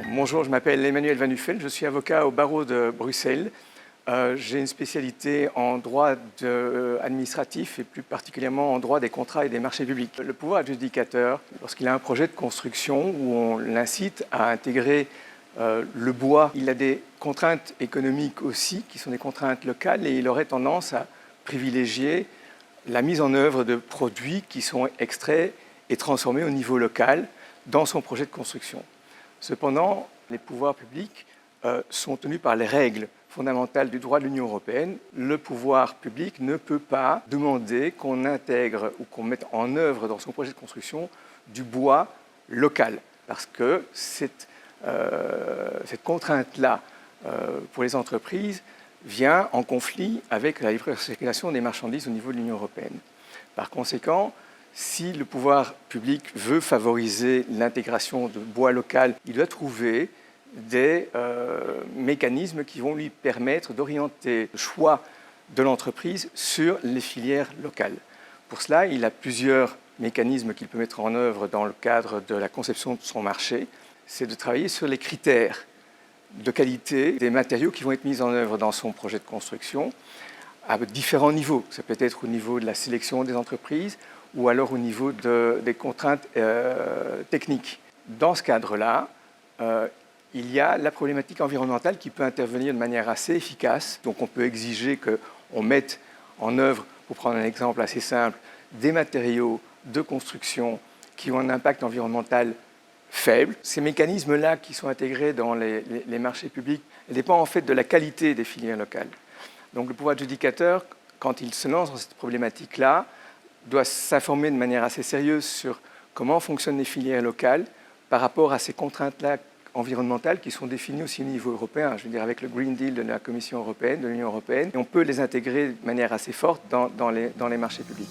Bonjour, je m'appelle Emmanuel Van Uffel, je suis avocat au barreau de Bruxelles. J'ai une spécialité en droit administratif et plus particulièrement en droit des contrats et des marchés publics. Le pouvoir adjudicateur, lorsqu'il a un projet de construction où on l'incite à intégrer le bois, il a des contraintes économiques aussi qui sont des contraintes locales et il aurait tendance à privilégier la mise en œuvre de produits qui sont extraits et transformés au niveau local dans son projet de construction. Cependant, les pouvoirs publics sont tenus par les règles fondamentales du droit de l'Union européenne. Le pouvoir public ne peut pas demander qu'on intègre ou qu'on mette en œuvre dans son projet de construction du bois local, parce que cette contrainte-là pour les entreprises vient en conflit avec la libre circulation des marchandises au niveau de l'Union européenne. Par conséquent, si le pouvoir public veut favoriser l'intégration de bois local, il doit trouver des mécanismes qui vont lui permettre d'orienter le choix de l'entreprise sur les filières locales. Pour cela, il a plusieurs mécanismes qu'il peut mettre en œuvre dans le cadre de la conception de son marché. C'est de travailler sur les critères de qualité des matériaux qui vont être mis en œuvre dans son projet de construction à différents niveaux. Ça peut être au niveau de la sélection des entreprises ou alors au niveau des contraintes techniques. Dans ce cadre-là, il y a la problématique environnementale qui peut intervenir de manière assez efficace. Donc on peut exiger qu'on mette en œuvre, pour prendre un exemple assez simple, des matériaux de construction qui ont un impact environnemental faible. Ces mécanismes-là qui sont intégrés dans les marchés publics dépendent en fait de la qualité des filières locales. Donc le pouvoir adjudicateur, quand il se lance dans cette problématique-là, doit s'informer de manière assez sérieuse sur comment fonctionnent les filières locales par rapport à ces contraintes-là environnementales qui sont définies aussi au niveau européen, je veux dire avec le Green Deal de la Commission européenne, de l'Union européenne, et on peut les intégrer de manière assez forte dans les marchés publics.